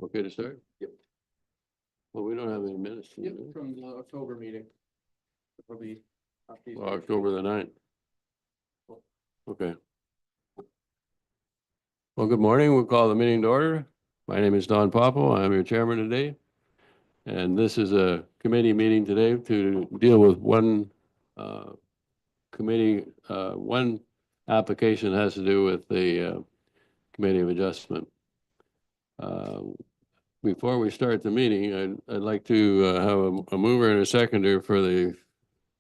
Okay to start? Yep. Well, we don't have any minutes. do Yep, we? from the October meeting. Probably. Well, October the 9th. Okay. Well, good morning. We'll call the meeting to order. My name is Don Popo. I'm your chairman today. And this is a committee meeting today to deal with one one application that has to do with the Committee of Adjustment. Before we start the meeting, I'd like to have a mover and a seconder for the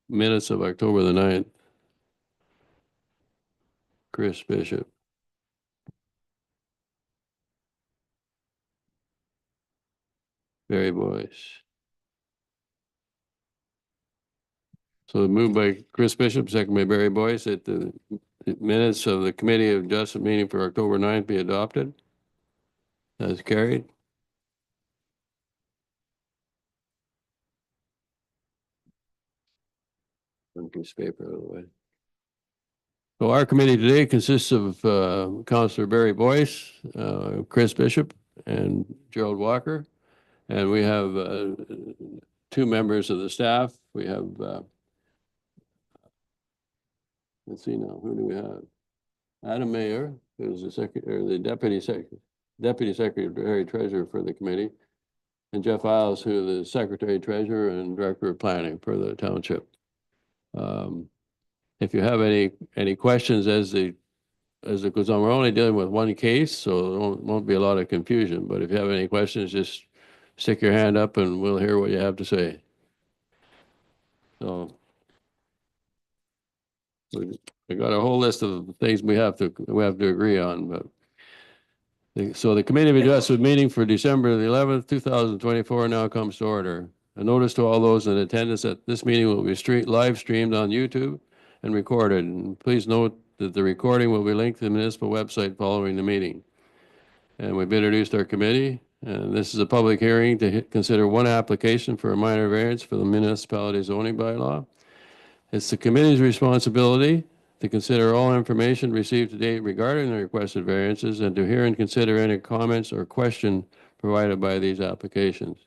minutes of October the 9th. Chris Bishop. Barry Boyce. So moved by Chris Bishop, second by Barry Boyce, that the minutes of the Committee of Adjustment meeting for October 9th be adopted. That's carried. One piece of paper out of the way. So our committee today consists of Councillor Barry Boyce, Chris Bishop, and Gerald Walker. And we have two members of the staff. We have, let's see now, who do we have? Adam Mayer, who's the deputy secretary treasurer for the committee, and Jeff Isles, who is the secretary treasurer and director of planning for the township. If you have any questions as it goes on, we're only dealing with one case, so there won't be a lot of confusion. But if you have any questions, just stick your hand up and we'll hear what you have to say. So we got a whole list of things we have to agree on, but. So the Committee of Adjustment meeting for December the 11th, 2024 now comes to order. A notice to all those in attendance that this meeting will be live streamed on YouTube and recorded. And please note that the recording will be linked to the municipal website following the meeting. And we've introduced our committee, and this is a public hearing to consider one application for a minor variance for the municipality zoning bylaw. It's the committee's responsibility to consider all information received to date regarding the requested variances and to hear and consider any comments or question provided by these applications.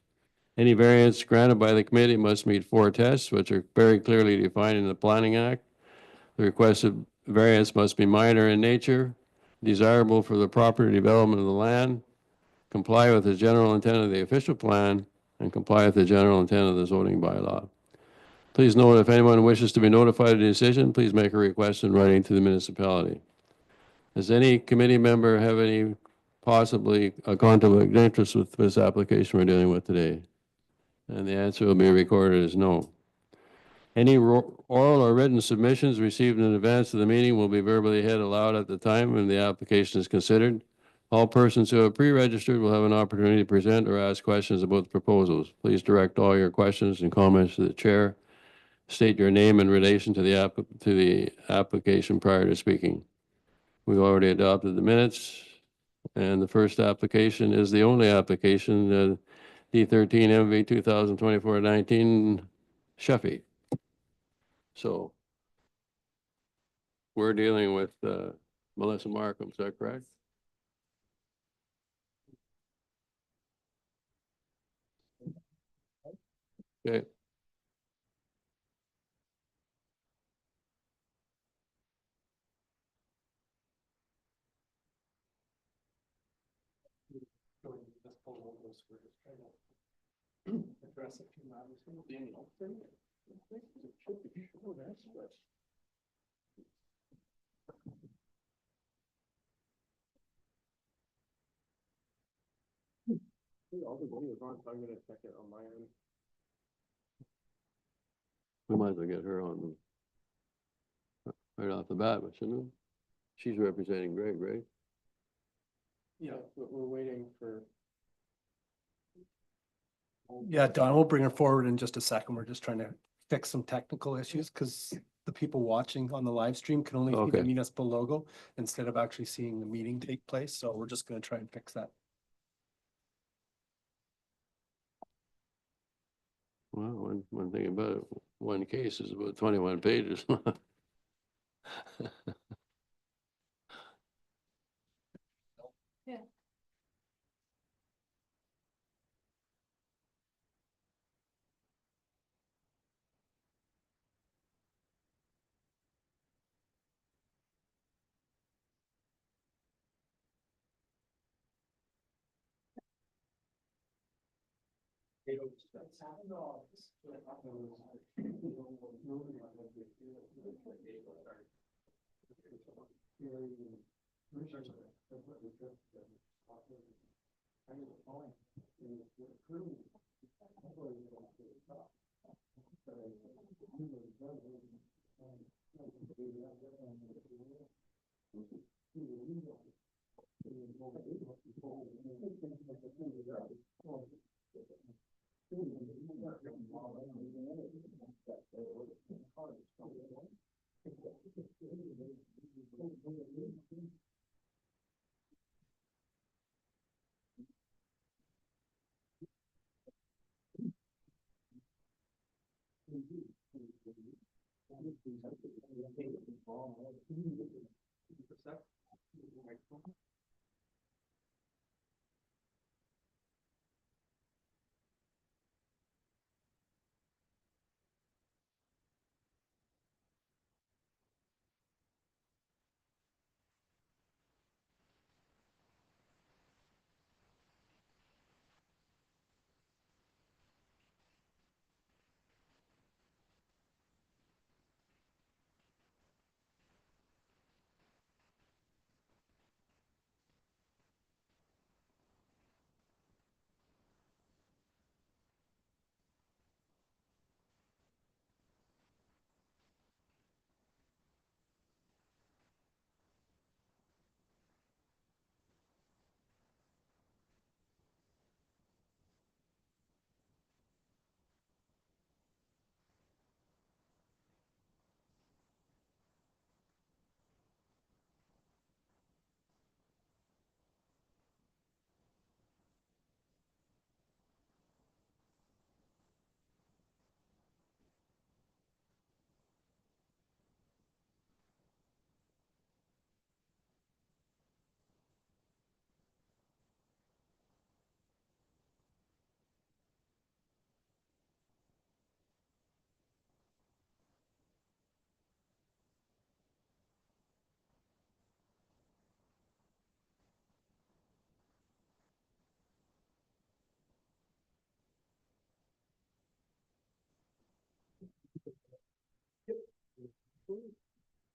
Any variance granted by the committee must meet 4 tests, which are very clearly defined in the Planning Act. The requested variance must be minor in nature, desirable for the proper development of the land, comply with the general intent of the official plan, and comply with the general intent of the zoning bylaw. Please note if anyone wishes to be notified of the decision, please make a request in writing to the municipality. Does any committee member have any possibly a conflict of interest with this application we're dealing with today? And the answer will be recorded as no. Any oral or written submissions received in advance of the meeting will be verbally read aloud at the time when the application is considered. All persons who have pre-registered will have an opportunity to present or ask questions about the proposals. Please direct all your questions and comments to the chair. State your name in relation to the application prior to speaking. We've already adopted the minutes, and the first application is the only application, D13 MV 2024-19 Sheffy. So we're dealing with Melissa Markham, is that correct? Okay. Address a few matters. All the videos on, so I'm gonna check it on my end. We might as well get her on right off the bat, shouldn't we? She's representing Greg, right? Yeah, we're waiting for. Yeah, Don, we'll bring her forward in just a second. We're just trying to fix some technical issues because the people watching on the live stream can only see Okay. the municipal logo instead of actually seeing the meeting take place. So we're just going to try and fix that. Well, one thing about it, one case is about 21 pages.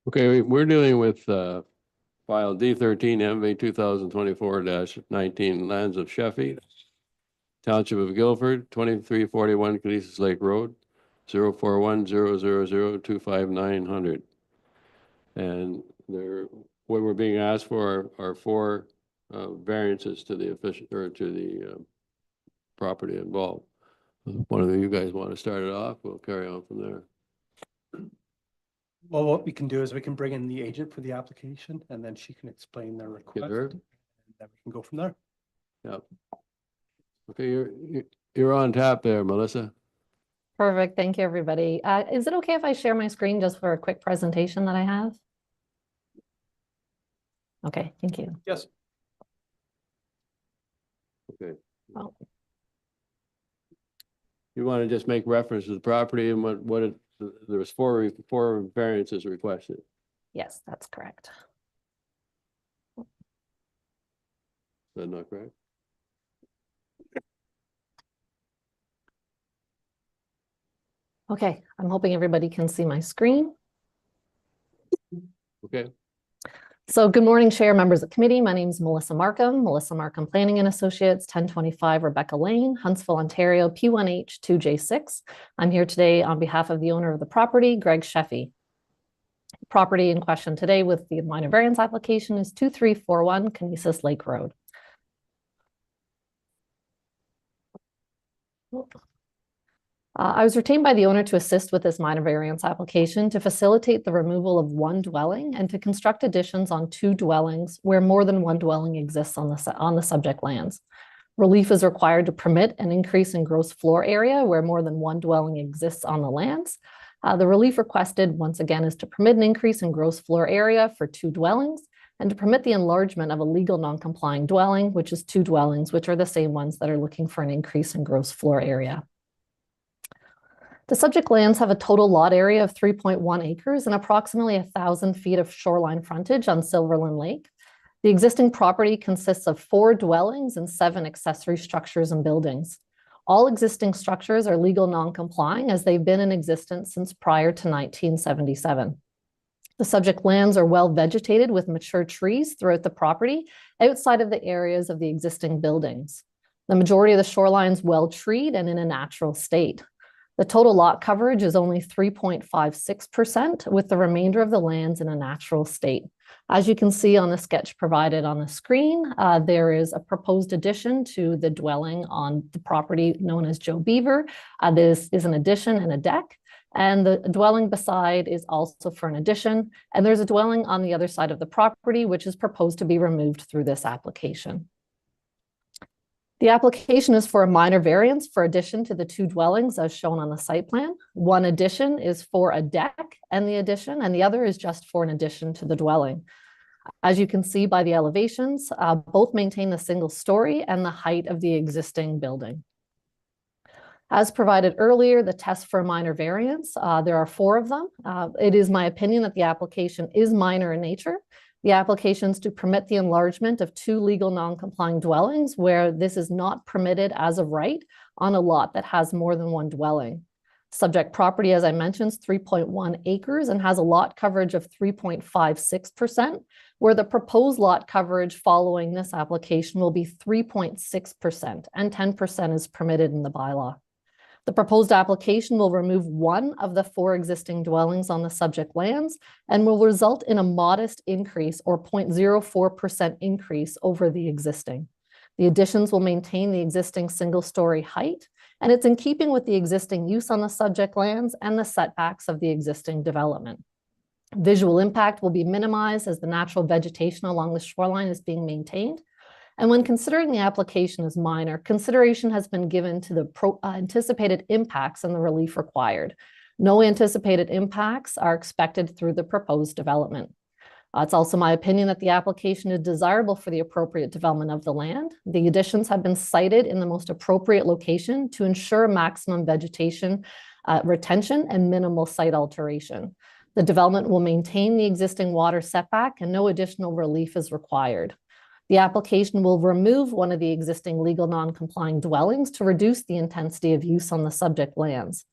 Okay, we're dealing with file D13 MV 2024-19 Lands of Sheffy, Township of Guilford, 2341 Conesus Lake Road, 04100025900. And what we're being asked for are four variances to the official or to the property involved. One of you guys want to start it off? We'll carry on from there. Well, what we can do is we can bring in the agent for the application and then she can explain their request. her. And then we can go from there. Yep. Okay, you're on tap there, Melissa. Perfect. Thank you, everybody. Is it okay if I share my screen just for a quick presentation that I have? Okay, thank you. Yes. Okay. Oh. You want to just make reference to the property and there was four variances requested. Yes, that's correct. Is that not correct? Okay, I'm hoping everybody can see my screen. Okay. So good morning, Chair, members of committee. My name is Melissa Markham Planning and Associates, 1025 Rebecca Lane, Huntsville, Ontario, P1H2J6. I'm here today on behalf of the owner of the property, Greg Sheffy. Property in question today with the minor variance application is 2341 Conesus Lake Road. I was retained by the owner to assist with this minor variance application to facilitate the removal of one dwelling and to construct additions on two dwellings where more than one dwelling exists on the subject lands. Relief is required to permit an increase in gross floor area where more than one dwelling exists on the lands. The relief requested, once again, is to permit an increase in gross floor area for two dwellings and to permit the enlargement of a legal non-complying dwelling, which is two dwellings, which are the same ones that are looking for an increase in gross floor area. The subject lands have a total lot area of 3.1 acres and approximately 1,000 feet of shoreline frontage on Silverland Lake. The existing property consists of 4 dwellings and 7 accessory structures and buildings. All existing structures are legal non-complying as they've been in existence since prior to 1977. The subject lands are well vegetated with mature trees throughout the property outside of the areas of the existing buildings. The majority of the shoreline is well treed and in a natural state. The total lot coverage is only 3.56%, with the remainder of the lands in a natural state. As you can see on the sketch provided on the screen, there is a proposed addition to the dwelling on the property known as Joe Beaver. This is an addition and a deck. And the dwelling beside is also for an addition. And there's a dwelling on the other side of the property, which is proposed to be removed through this application. The application is for a minor variance for addition to the two dwellings as shown on the site plan. One addition is for a deck and the addition, and the other is just for an addition to the dwelling. As you can see by the elevations, both maintain the single story and the height of the existing building. As provided earlier, the test for a minor variance, there are 4 of them. It is my opinion that the application is minor in nature. The application is to permit the enlargement of 2 legal non-complying dwellings where this is not permitted as of right on a lot that has more than 1 dwelling. Subject property, as I mentioned, is 3.1 acres and has a lot coverage of 3.56%, where the proposed lot coverage following this application will be 3.6%, and 10% is permitted in the bylaw. The proposed application will remove 1 of the 4 existing dwellings on the subject lands and will result in a modest increase or 0.04% increase over the existing. The additions will maintain the existing single-story height, and it's in keeping with the existing use on the subject lands and the setbacks of the existing development. Visual impact will be minimized as the natural vegetation along the shoreline is being maintained. And when considering the application as minor, consideration has been given to the anticipated impacts and the relief required. No anticipated impacts are expected through the proposed development. It's also my opinion that the application is desirable for the appropriate development of the land. The additions have been sited in the most appropriate location to ensure maximum vegetation retention and minimal site alteration. The development will maintain the existing water setback and no additional relief is required. The application will remove 1 of the existing legal non-complying dwellings to reduce the intensity of use on the subject lands.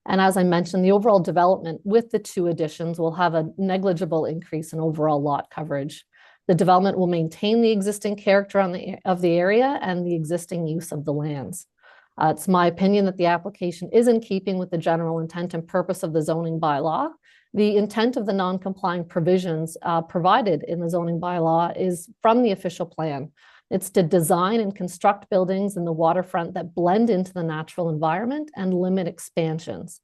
And as I mentioned, the overall development with the 2 additions will have a negligible increase in overall lot coverage. The development will maintain the existing character of the area and the existing use of the lands. It's my opinion that the application is in keeping with the general intent and purpose of the zoning bylaw. The intent of the non-complying provisions provided in the zoning bylaw is from the official plan. It's to design and construct buildings in the waterfront that blend into the natural environment and limit expansions.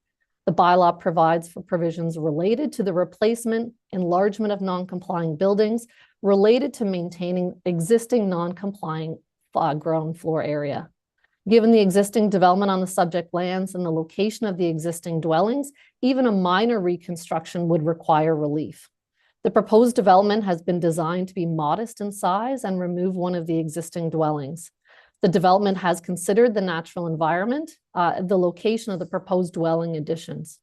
The bylaw provides for provisions related to the replacement, enlargement of non-complying buildings, related to maintaining existing non-complying ground floor area. Given the existing development on the subject lands and the location of the existing dwellings, even a minor reconstruction would require relief. The proposed development has been designed to be modest in size and remove 1 of the existing dwellings. The development has considered the natural environment, the location of the proposed dwelling additions.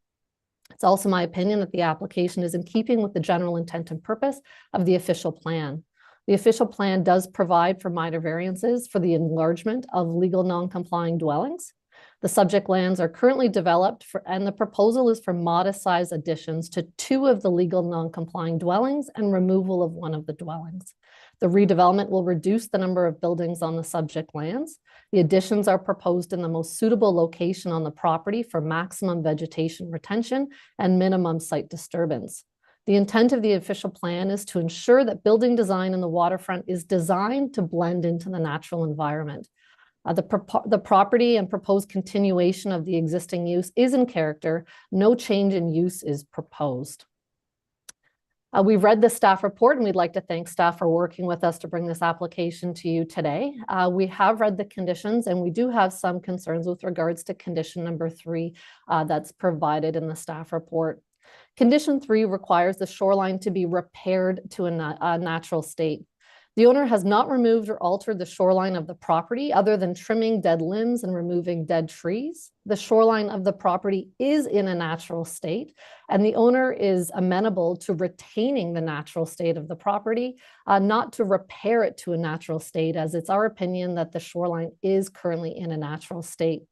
It's also my opinion that the application is in keeping with the general intent and purpose of the official plan. The official plan does provide for minor variances for the enlargement of legal non-complying dwellings. The subject lands are currently developed and the proposal is for modest size additions to 2 of the legal non-complying dwellings and removal of 1 of the dwellings. The redevelopment will reduce the number of buildings on the subject lands. The additions are proposed in the most suitable location on the property for maximum vegetation retention and minimum site disturbance. The intent of the official plan is to ensure that building design in the waterfront is designed to blend into the natural environment. The property and proposed continuation of the existing use is in character. No change in use is proposed. We've read the staff report and we'd like to thank staff for working with us to bring this application to you today. We have read the conditions and we do have some concerns with regards to condition number 3 that's provided in the staff report. Condition 3 requires the shoreline to be repaired to a natural state. The owner has not removed or altered the shoreline of the property other than trimming dead limbs and removing dead trees. The shoreline of the property is in a natural state, and the owner is amenable to retaining the natural state of the property, not to repair it to a natural state, as it's our opinion that the shoreline is currently in a natural state.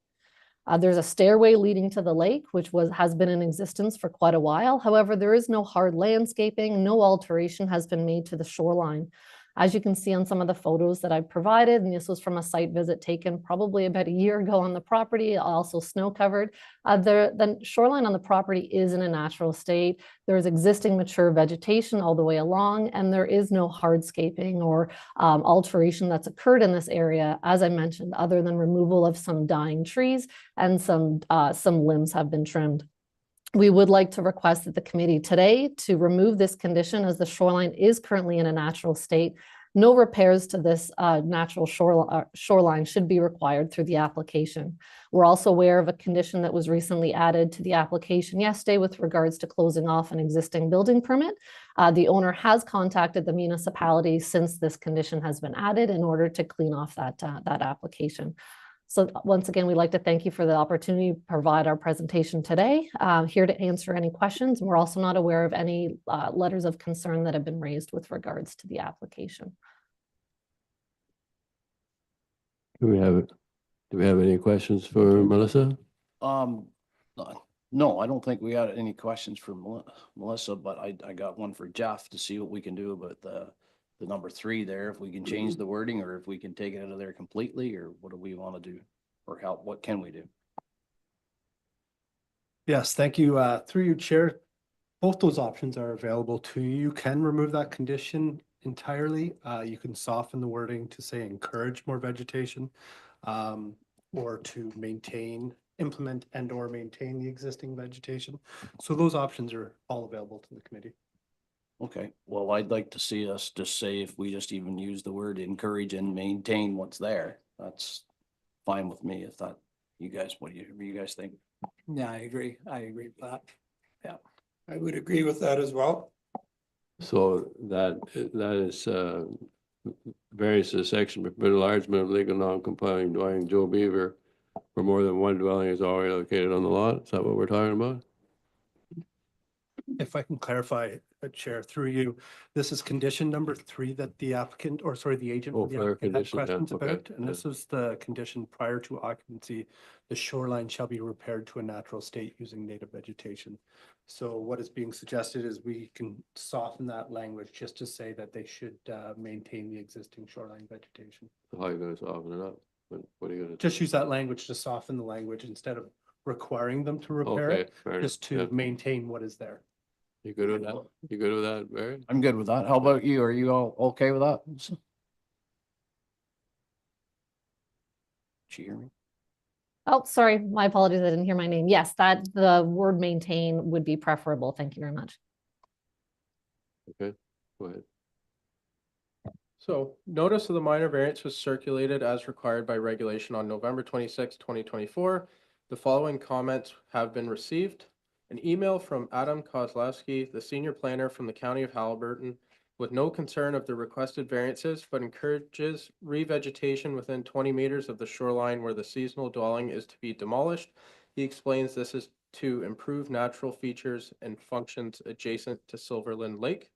There's a stairway leading to the lake, which has been in existence for quite a while. However, there is no hard landscaping, no alteration has been made to the shoreline. As you can see on some of the photos that I've provided, and this was from a site visit taken probably about a year ago on the property, also snow covered. The shoreline on the property is in a natural state. There is existing mature vegetation all the way along, and there is no hardscaping or alteration that's occurred in this area, as I mentioned, other than removal of some dying trees and some limbs have been trimmed. We would like to request that the committee today to remove this condition as the shoreline is currently in a natural state. No repairs to this natural shoreline should be required through the application. We're also aware of a condition that was recently added to the application yesterday with regards to closing off an existing building permit. The owner has contacted the municipality since this condition has been added in order to clean off that application. So once again, we'd like to thank you for the opportunity to provide our presentation today. Here to answer any questions. We're also not aware of any letters of concern that have been raised with regards to the application. Do we have any questions for Melissa? No, I don't think we got any questions for Melissa, but I got one for Jeff to see what we can do about the number 3 there, if we can change the wording or if we can take it out of there completely, or what do we want to do or help? What can we do? Yes, thank you. Through you, Chair. Both those options are available to you. You can remove that condition entirely. You can soften the wording to say encourage more vegetation, or to implement and or maintain the existing vegetation. So those options are all available to the committee. Okay, well, I'd like to see us just say if we just even use the word encourage and maintain what's there, that's fine with me. If that, you guys, what do you guys think? Yeah, I agree. I agree with that. Yeah, I would agree with that as well. So that is various to the section, but enlargement of legal non-complying dwelling Joe Beaver for more than one dwelling is already located on the lot. Is that what we're talking about? If I can clarify, Chair, through you, this is condition number 3 that the applicant, or sorry, the agent Oh, for the for applicant had condition, yeah, questions okay, about. And yeah. this is the condition prior to occupancy. The shoreline shall be repaired to a natural state using native vegetation. So what is being suggested is we can soften that language just to say that they should maintain the existing shoreline vegetation. So how are you gonna soften it up? What are you gonna? Just use that language to soften the language instead of requiring them to repair Okay, it, fair enough, just to yeah. maintain what is there. You good with that? You good with that, Barry? I'm good with that. How about you? Are you all okay with that? Did you hear me? Oh, sorry, my apologies. I didn't hear my name. Yes, the word maintain would be preferable. Thank you very much. Okay, go ahead. So notice of the minor variance was circulated as required by regulation on November 26, 2024. The following comments have been received. An email from Adam Kozlowski, the senior planner from the County of Haliburton, with no concern of the requested variances, but encourages revegetation within 20 meters of the shoreline where the seasonal dwelling is to be demolished. He explains this is to improve natural features and functions adjacent to Silverland Lake.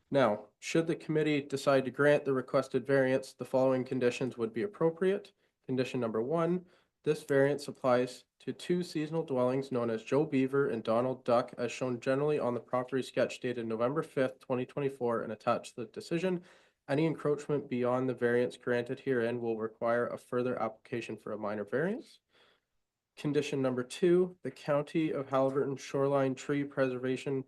Now, should the committee decide to grant the requested variance, the following conditions would be appropriate. Condition number 1, this variance applies to 2 seasonal dwellings known as Joe Beaver and Donald Duck, as shown generally on the property sketch dated November 5th, 2024, and attached to the decision. Any encroachment beyond the variance granted herein will require a further application for a minor variance. Condition number 2, the County of Haliburton Shoreline Tree Preservation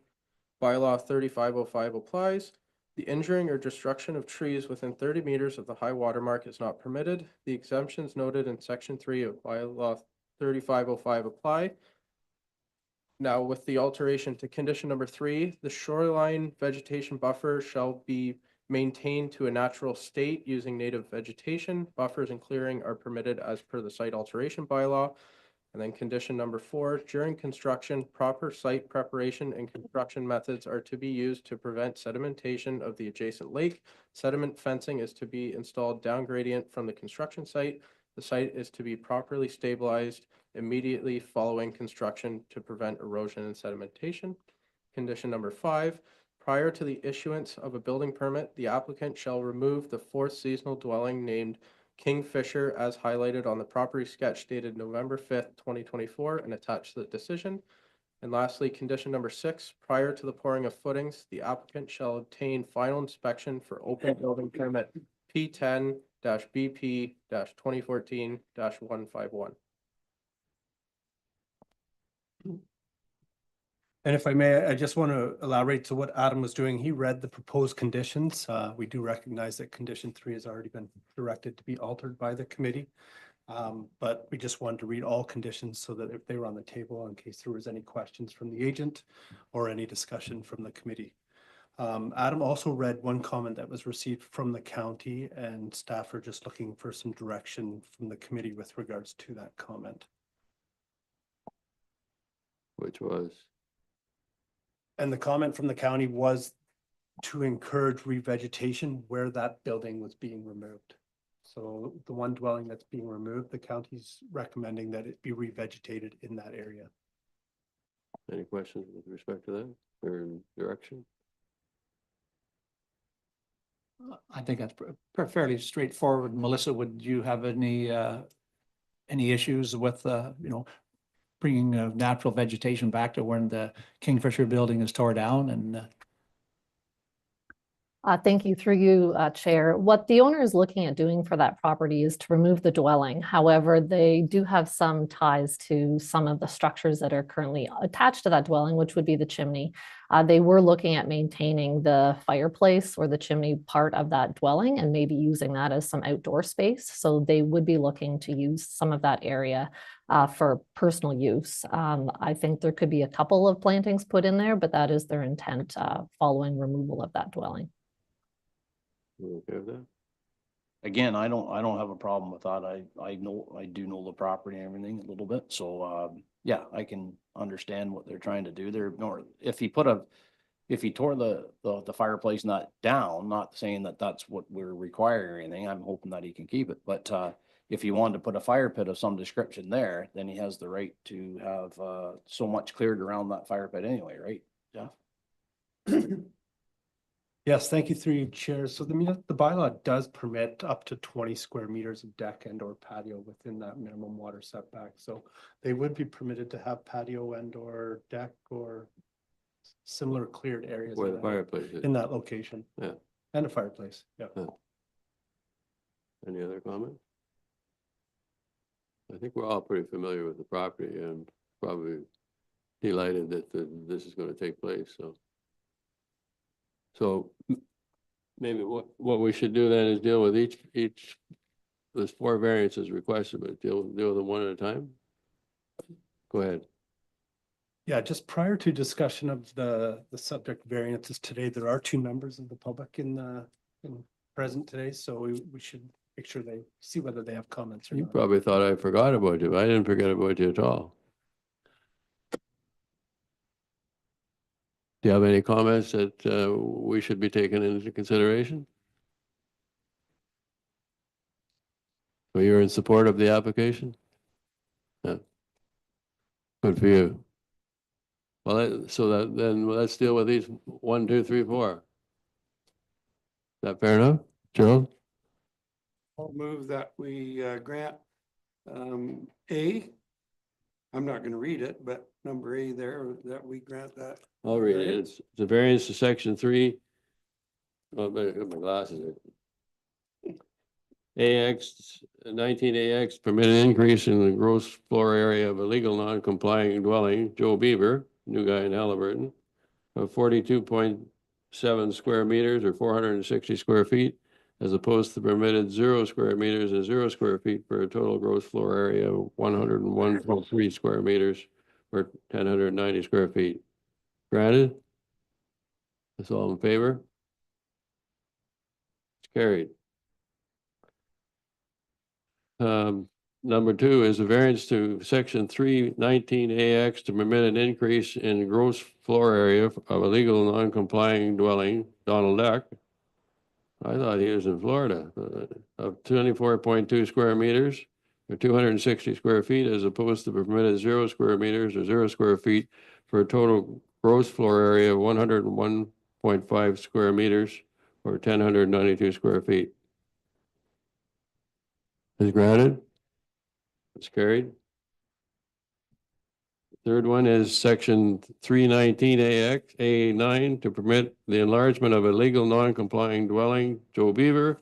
Bylaw 3505 applies. The injuring or destruction of trees within 30 meters of the high water mark is not permitted. The exemptions noted in Section 3 of Bylaw 3505 apply. Now, with the alteration to condition number 3, the shoreline vegetation buffer shall be maintained to a natural state using native vegetation. Buffers and clearing are permitted as per the site alteration bylaw. And then condition number 4, during construction, proper site preparation and construction methods are to be used to prevent sedimentation of the adjacent lake. Sediment fencing is to be installed down gradient from the construction site. The site is to be properly stabilized immediately following construction to prevent erosion and sedimentation. Condition number 5, prior to the issuance of a building permit, the applicant shall remove the 4th seasonal dwelling named Kingfisher as highlighted on the property sketch dated November 5th, 2024, and attached to the decision. And lastly, condition number 6, prior to the pouring of footings, the applicant shall obtain final inspection for open building permit P10-BP-2014-151. And if I may, I just want to elaborate to what Adam was doing. He read the proposed conditions. We do recognize that condition 3 has already been directed to be altered by the committee. But we just wanted to read all conditions so that if they were on the table, in case there was any questions from the agent or any discussion from the committee. Adam also read one comment that was received from the county, and staff are just looking for some direction from the committee with regards to that comment. Which was, And the comment from the county was to encourage revegetation where that building was being removed. So the one dwelling that's being removed, the county's recommending that it be revegetated in that area. any questions with respect to that or direction? I think that's fairly straightforward. Melissa, would you have any issues with, bringing natural vegetation back to when the Kingfisher building is tore down and Thank you. Through you, Chair. What the owner is looking at doing for that property is to remove the dwelling. However, they do have some ties to some of the structures that are currently attached to that dwelling, which would be the chimney. They were looking at maintaining the fireplace or the chimney part of that dwelling and maybe using that as some outdoor space. So they would be looking to use some of that area for personal use. I think there could be a couple of plantings put in there, but that is their intent following removal of that dwelling. You okay with that? Again, I don't have a problem with that. I do know the property and everything a little bit, so, yeah, I can understand what they're trying to do there. Nor, if he tore the fireplace not down, not saying that that's what we're requiring or anything, I'm hoping that he can keep it, but, if he wanted to put a fire pit of some description there, then he has the right to have, so much cleared around that fire pit anyway, right, Jeff? Yes, thank you through you, Chair. So the bylaw does permit up to 20 square meters of deck and or patio within that minimum water setback. So they would be permitted to have patio and or deck or similar cleared areas Where the fireplace is. in that location. Yeah. And a fireplace, yeah. Any other comments? I think we're all pretty familiar with the property and probably delighted that this is going to take place, so. So maybe what we should do then is deal with each, there's 4 variances requested, but deal with them one at a time. Go ahead. Yeah, just prior to discussion of the subject variances today, there are 2 members of the public in present today, so we should make sure they see whether they have comments or You not. probably thought I forgot about you, but I didn't forget about you at all. Do you have any comments that we should be taking into consideration? So you're in support of the application? Yeah. Good for you. Well, then let's deal with these 1, 2, 3, 4. Is that fair enough, Gerald? I'll move that we grant A. I'm not going to read it, but number A there, that we grant that. I'll read it. It's the variance to section 3. Oh, I better get my glasses. AX 19AX permitted increase in the gross floor area of a legal non-complying dwelling, Joe Beaver, new guy in Halliburton, of 42.7 square meters or 460 square feet, as opposed to permitted 0 square meters and 0 square feet for a total gross floor area of 101.3 square meters or 1,090 square feet. Granted? That's all in favor? It's carried. Number 2 is a variance to section 319AX to permit an increase in gross floor area of a legal non-complying dwelling, Donald Duck. I thought he was in Florida, of 24.2 square meters or 260 square feet, as opposed to permitted 0 square meters or 0 square feet for a total gross floor area of 101.5 square meters or 1,092 square feet. is granted. It's carried. Third one is section 319 AX, A9, to permit the enlargement of a legal non-complying dwelling, Joe Beaver,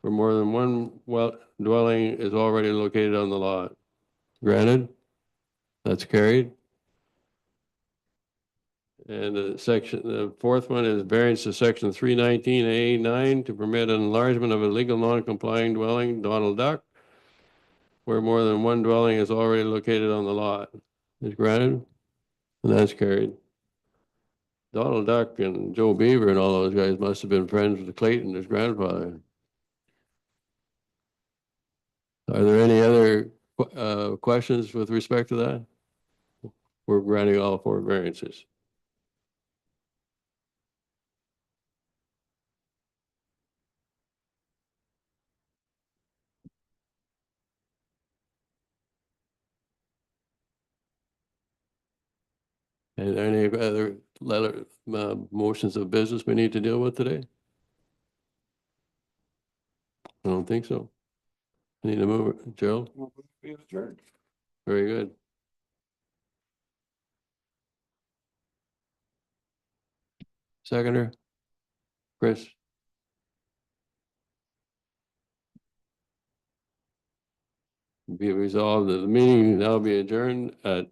where more than one dwelling is already located on the lot. Granted. That's carried. And the fourth one is variance to section 319 A9 to permit an enlargement of a legal non-complying dwelling, Donald Duck, where more than one dwelling is already located on the lot. Is granted, and that's carried. Donald Duck and Joe Beaver and all those guys must have been friends with Clayton, his grandfather. Are there any other questions with respect to that? We're granting all four variances. And any other motions of business we need to deal with today? I don't think so. Need to move it, Gerald? We adjourned. Very good. Seconder? Chris? Be resolved that the meeting now be adjourned at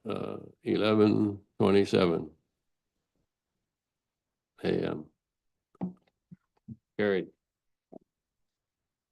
11:27 a.m. Carried.